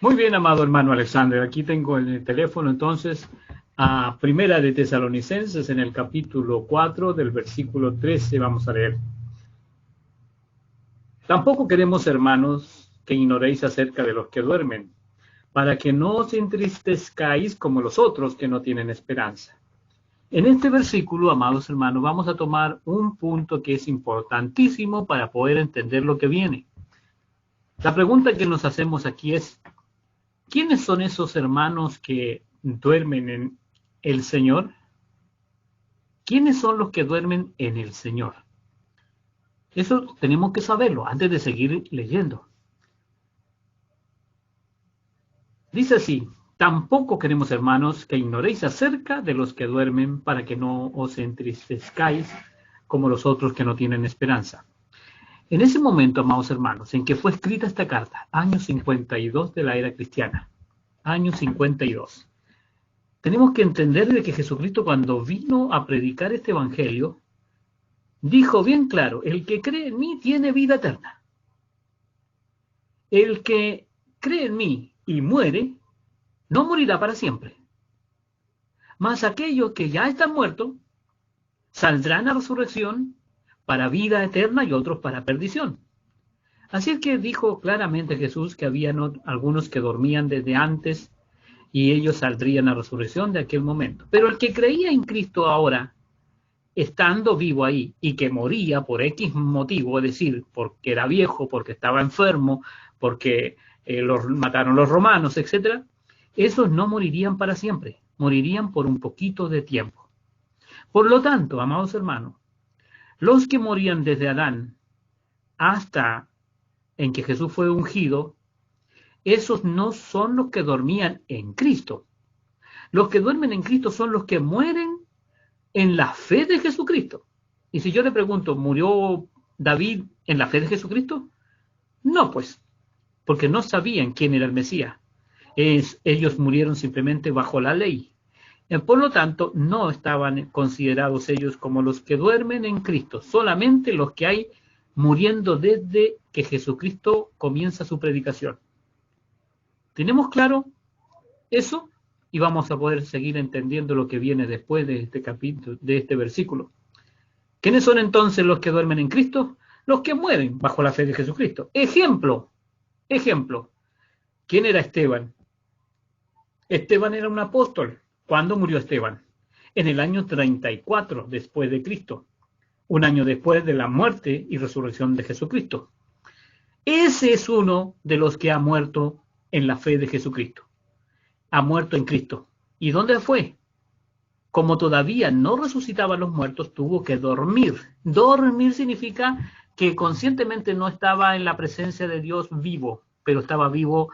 Muy bien, amado hermano Alexander. Aquí tengo en el teléfono entonces a Primera de Tesalonicenses en el capítulo 4 del versículo 13. Vamos a leer. Tampoco queremos, hermanos, que ignoréis acerca de los que duermen, para que no os entristezcáis como los otros que no tienen esperanza. En este versículo, amados hermanos, vamos a tomar un punto que es importantísimo para poder entender lo que viene. La pregunta que nos hacemos aquí es: ¿quiénes son esos hermanos que duermen en el Señor? ¿Quiénes son los que duermen en el Señor? Eso tenemos que saberlo antes de seguir leyendo. Dice así: tampoco queremos, hermanos, que ignoréis acerca de los que duermen, para que no os entristezcáis como los otros que no tienen esperanza. En ese momento, amados hermanos, en que fue escrita esta carta, año 52 de la era cristiana, año 52, tenemos que entender de que Jesucristo, cuando vino a predicar este evangelio, dijo bien claro: el que cree en mí tiene vida eterna. El que cree en mí y muere, no morirá para siempre. Mas aquellos que ya están muertos saldrán a resurrección para vida eterna y otros para perdición. Así es que dijo claramente Jesús que había algunos que dormían desde antes y ellos saldrían a resurrección de aquel momento. Pero el que creía en Cristo ahora, estando vivo ahí, y que moría por X motivo, es decir, porque era viejo, porque estaba enfermo, porque los mataron los romanos, etcétera, esos no morirían para siempre, morirían por un poquito de tiempo. Por lo tanto, amados hermanos, los que morían desde Adán hasta en que Jesús fue ungido, esos no son los que dormían en Cristo. Los que duermen en Cristo son los que mueren en la fe de Jesucristo. Y si yo le pregunto, ¿murió David en la fe de Jesucristo? No, pues, porque no sabían quién era el Mesías. Ellos murieron simplemente bajo la ley. Por lo tanto, no estaban considerados ellos como los que duermen en Cristo, solamente los que hay muriendo desde que Jesucristo comienza su predicación. ¿Tenemos claro eso? Y vamos a poder seguir entendiendo lo que viene después de este capítulo, de este versículo. ¿Quiénes son entonces los que duermen en Cristo? Los que mueren bajo la fe de Jesucristo. Ejemplo. ¿Quién era Esteban? Esteban era un apóstol. ¿Cuándo murió Esteban? En el año 34 después de Cristo, un año después de la muerte y resurrección de Jesucristo. Ese es uno de los que ha muerto en la fe de Jesucristo. Ha muerto en Cristo. ¿Y dónde fue? Como todavía no resucitaban los muertos, tuvo que dormir. Dormir significa que conscientemente no estaba en la presencia de Dios vivo, pero estaba vivo,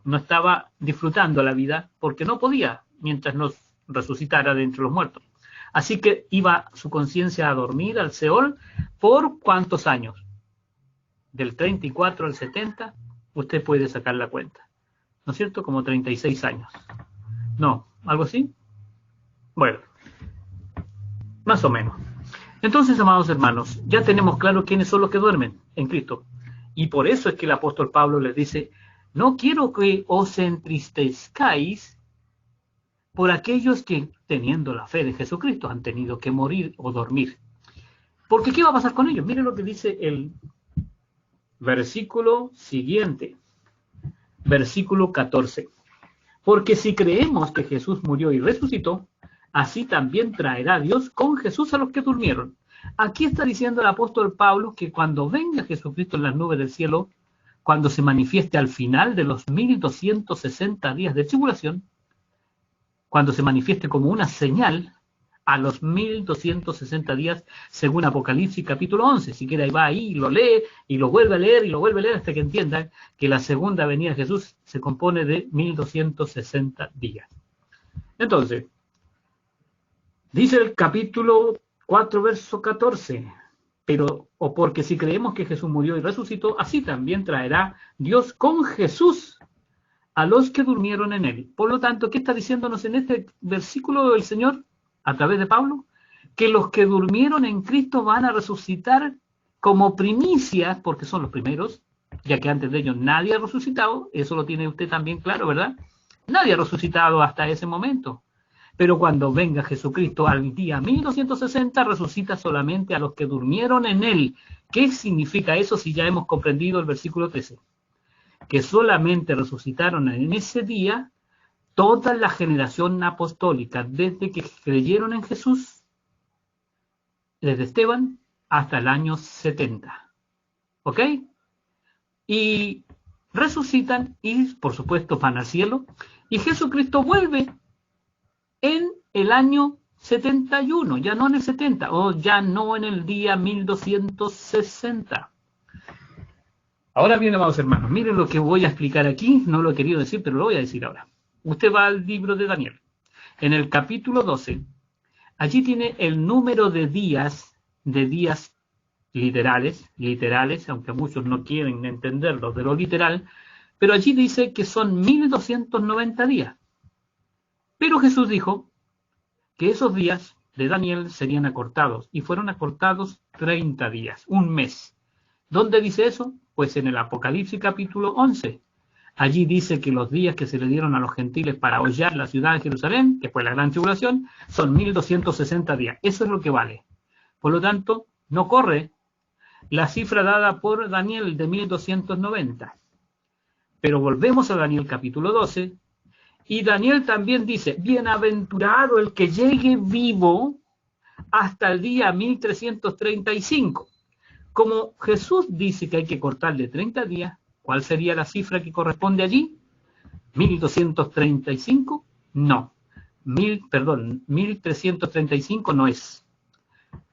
no estaba disfrutando la vida porque no podía mientras no resucitara de entre los muertos. Así que iba su conciencia a dormir al Seol por ¿cuántos años? Del 34 al 70, usted puede sacar la cuenta, ¿no es cierto? Como 36 años. No, ¿algo así? Bueno, más o menos. Entonces, amados hermanos, ya tenemos claro quiénes son los que duermen en Cristo. Y por eso es que el apóstol Pablo les dice: no quiero que os entristezcáis por aquellos que, teniendo la fe de Jesucristo, han tenido que morir o dormir. Porque ¿qué va a pasar con ellos? Miren lo que dice el versículo siguiente, versículo 14. Porque si creemos que Jesús murió y resucitó, así también traerá Dios con Jesús a los que durmieron. Aquí está diciendo el apóstol Pablo que cuando venga Jesucristo en las nubes del cielo, cuando se manifieste al final de los 1260 días de tribulación, cuando se manifieste como una señal a los 1260 días, según Apocalipsis capítulo 11. Si quiere, va ahí y lo lee, y lo vuelve a leer, y lo vuelve a leer, hasta que entiendan que la segunda venida de Jesús se compone de 1260 días. Entonces, dice el capítulo 4, verso 14, o porque si creemos que Jesús murió y resucitó, así también traerá Dios con Jesús a los que durmieron en él. Por lo tanto, ¿qué está diciéndonos en este versículo del Señor, a través de Pablo? Que los que durmieron en Cristo van a resucitar como primicias, porque son los primeros, ya que antes de ellos nadie ha resucitado, eso lo tiene usted también claro, ¿verdad? Nadie ha resucitado hasta ese momento. Pero cuando venga Jesucristo al día 1260, resucita solamente a los que durmieron en él. ¿Qué significa eso si ya hemos comprendido el versículo 13? Que solamente resucitaron en ese día toda la generación apostólica, desde que creyeron en Jesús, desde Esteban hasta el año 70. ¿Ok? Y resucitan y, por supuesto, van al cielo. Y Jesucristo vuelve en el año 71, ya no en el 70, o ya no en el día 1260. Ahora bien, amados hermanos, miren lo que voy a explicar aquí, no lo he querido decir, pero lo voy a decir ahora. Usted va al libro de Daniel, en el capítulo 12, allí tiene el número de días literales, aunque muchos no quieren entenderlo de lo literal, pero allí dice que son 1290 días. Pero Jesús dijo que esos días de Daniel serían acortados, y fueron acortados 30 días, un mes. ¿Dónde dice eso? Pues en el Apocalipsis capítulo 11. Allí dice que los días que se le dieron a los gentiles para hollar la ciudad de Jerusalén, que fue la gran tribulación, son 1260 días. Eso es lo que vale. Por lo tanto, no corre la cifra dada por Daniel de 1290. Pero volvemos a Daniel capítulo 12, y Daniel también dice, bienaventurado el que llegue vivo hasta el día 1335. Como Jesús dice que hay que cortarle 30 días, ¿cuál sería la cifra que corresponde allí? ¿1235? No. 1335 no es.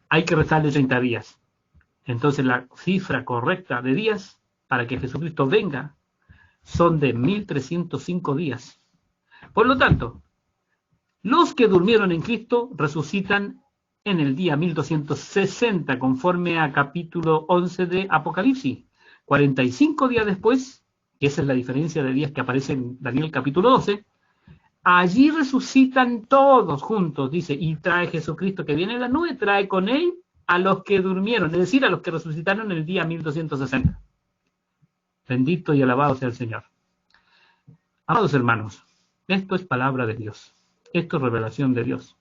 Hay que restarle 30 días. Entonces la cifra correcta de días para que Jesucristo venga son de 1305 días. Por lo tanto, los que durmieron en Cristo resucitan en el día 1260, conforme a capítulo 11 de Apocalipsis. 45 días después, que esa es la diferencia de días que aparece en Daniel capítulo 12, allí resucitan todos juntos, dice, y trae Jesucristo que viene en la nube, trae con él a los que durmieron, es decir, a los que resucitaron en el día 1260. Bendito y alabado sea el Señor. Amados hermanos, esto es palabra de Dios, esto es revelación de Dios.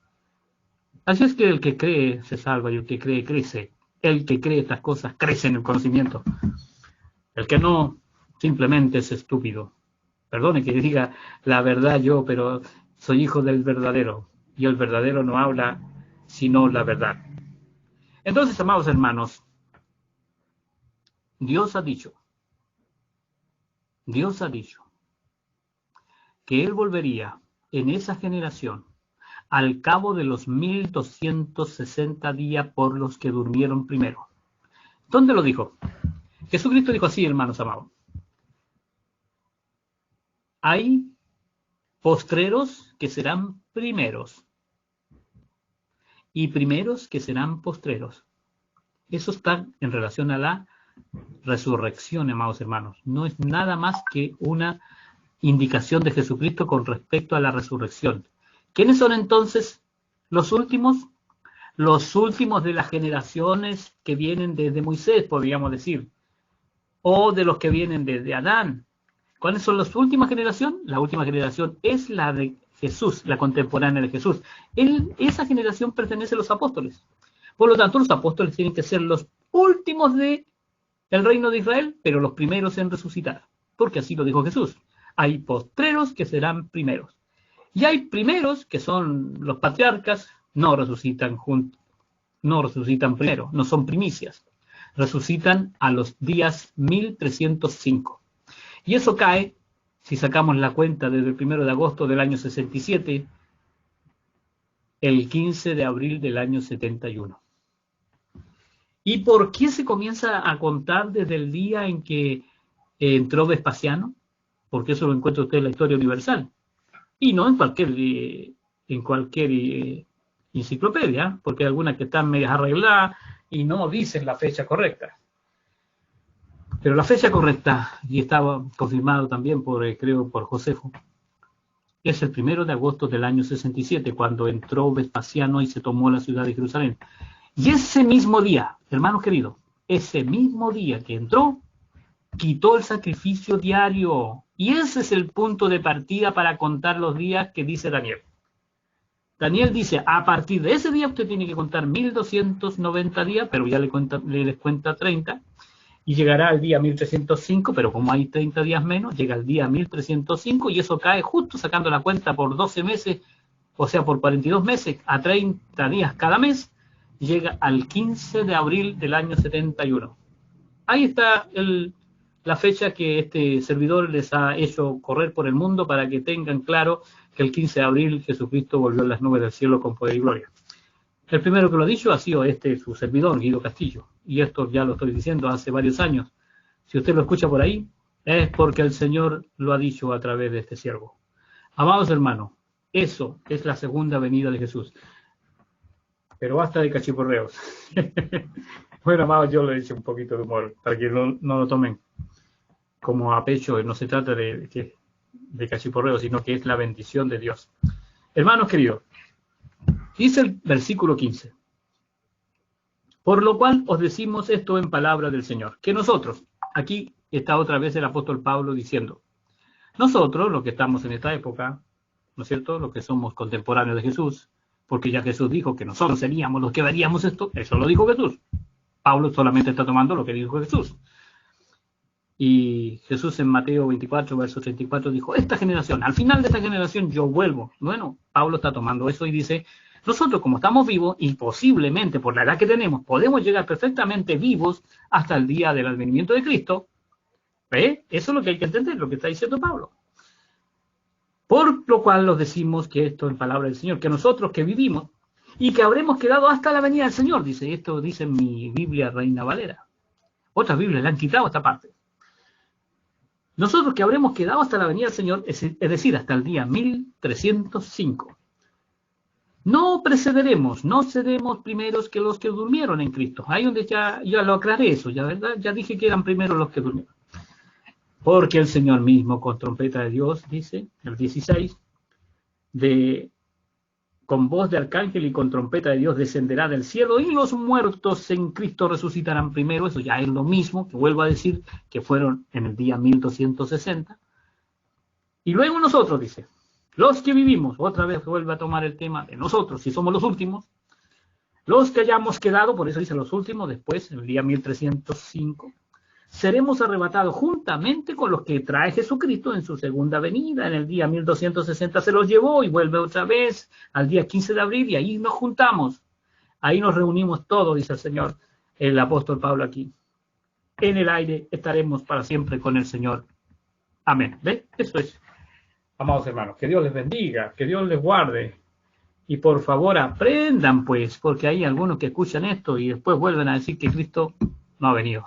Así es que el que cree se salva y el que cree crece. El que cree estas cosas crece en el conocimiento. El que no, simplemente es estúpido. Perdone que diga la verdad yo, pero soy hijo del verdadero. Y el verdadero no habla sino la verdad. Entonces, amados hermanos, Dios ha dicho que Él volvería en esa generación al cabo de los 1260 días por los que durmieron primero. ¿Dónde lo dijo? Jesucristo dijo así, hermanos amados. Hay postreros que serán primeros y primeros que serán postreros. Eso está en relación a la resurrección, amados hermanos. No es nada más que una indicación de Jesucristo con respecto a la resurrección. ¿Quiénes son entonces los últimos? Los últimos de las generaciones que vienen desde Moisés, podríamos decir, o de los que vienen desde Adán. ¿Cuáles son las últimas generaciones? La última generación es la de Jesús, la contemporánea de Jesús. Esa generación pertenece a los apóstoles. Por lo tanto, los apóstoles tienen que ser los últimos del reino de Israel, pero los primeros en resucitar, porque así lo dijo Jesús. Hay postreros que serán primeros. Y hay primeros, que son los patriarcas, no resucitan primero, no son primicias. Resucitan a los días 1305. Y eso cae, si sacamos la cuenta desde el 1 de agosto del año 67, el 15 de abril del año 71. ¿Y por qué se comienza a contar desde el día en que entró Vespasiano? Porque eso lo encuentra usted en la historia universal. Y no en cualquier enciclopedia, porque hay algunas que están medias arregladas y no dicen la fecha correcta. Pero la fecha correcta, y estaba confirmado también creo por Josefo, es el 1 de agosto del año 67, cuando entró Vespasiano y se tomó la ciudad de Jerusalén. Y ese mismo día, hermanos queridos, ese mismo día que entró, quitó el sacrificio diario. Y ese es el punto de partida para contar los días que dice Daniel. Daniel dice, a partir de ese día usted tiene que contar 1290 días, pero ya le descuenta 30, y llegará al día 1305, pero como hay 30 días menos, llega al día 1305, y eso cae justo sacando la cuenta por 12 meses, o sea, por 42 meses, a 30 días cada mes, llega al 15 de abril del año 71. Ahí está la fecha que este servidor les ha hecho correr por el mundo para que tengan claro que el 15 de abril Jesucristo volvió en las nubes del cielo con poder y gloria. El primero que lo ha dicho ha sido su servidor, Guido Castillo, y esto ya lo estoy diciendo hace varios años. Si usted lo escucha por ahí, es porque el Señor lo ha dicho a través de este siervo. Amados hermanos, eso es la segunda venida de Jesús. Pero basta de cachiporreos. Bueno, amados, yo le he hecho un poquito de humor, para que no lo tomen como a pecho. No se trata de cachiporreos, sino que es la bendición de Dios. Hermanos queridos, dice el versículo 15. Por lo cual os decimos esto en palabra del Señor, que nosotros, aquí está otra vez el apóstol Pablo diciendo, nosotros, los que estamos en esta época, ¿no es cierto?, los que somos contemporáneos de Jesús, porque ya Jesús dijo que nosotros seríamos los que veríamos esto, eso lo dijo Jesús. Pablo solamente está tomando lo que dijo Jesús. Y Jesús en Mateo 24, verso 34 dijo, esta generación, al final de esta generación yo vuelvo. Bueno, Pablo está tomando eso y dice, nosotros como estamos vivos y posiblemente por la edad que tenemos podemos llegar perfectamente vivos hasta el día del advenimiento de Cristo. ¿Ve? Eso es lo que hay que entender, lo que está diciendo Pablo. Por lo cual los decimos que esto es palabra del Señor, que nosotros que vivimos y que habremos quedado hasta la venida del Señor, dice, esto dice en mi Biblia Reina Valera. Otras Biblias le han quitado esta parte. Nosotros que habremos quedado hasta la venida del Señor, es decir, hasta el día 1305. No precederemos, no seremos primeros que los que durmieron en Cristo. Ahí donde ya lo aclaré eso, ya verdad, ya dije que eran primeros los que durmieron. Porque el Señor mismo, con trompeta de Dios, dice, el 16, con voz de arcángel y con trompeta de Dios descenderá del cielo y los muertos en Cristo resucitarán primero. Eso ya es lo mismo, que vuelvo a decir, que fueron en el día 1260. Y luego nosotros, dice, los que vivimos, otra vez vuelve a tomar el tema de nosotros, si somos los últimos, los que hayamos quedado, por eso dice los últimos, después, en el día 1305, seremos arrebatados juntamente con los que trae Jesucristo en su segunda venida. En el día 1260 se los llevó y vuelve otra vez al día 15 de abril y ahí nos juntamos. Ahí nos reunimos todos, dice el Señor, el apóstol Pablo aquí. En el aire estaremos para siempre con el Señor. Amén. ¿Ven? Eso es. Amados hermanos, que Dios les bendiga, que Dios les guarde. Y por favor aprendan pues, porque hay algunos que escuchan esto y después vuelven a decir que Cristo no ha venido.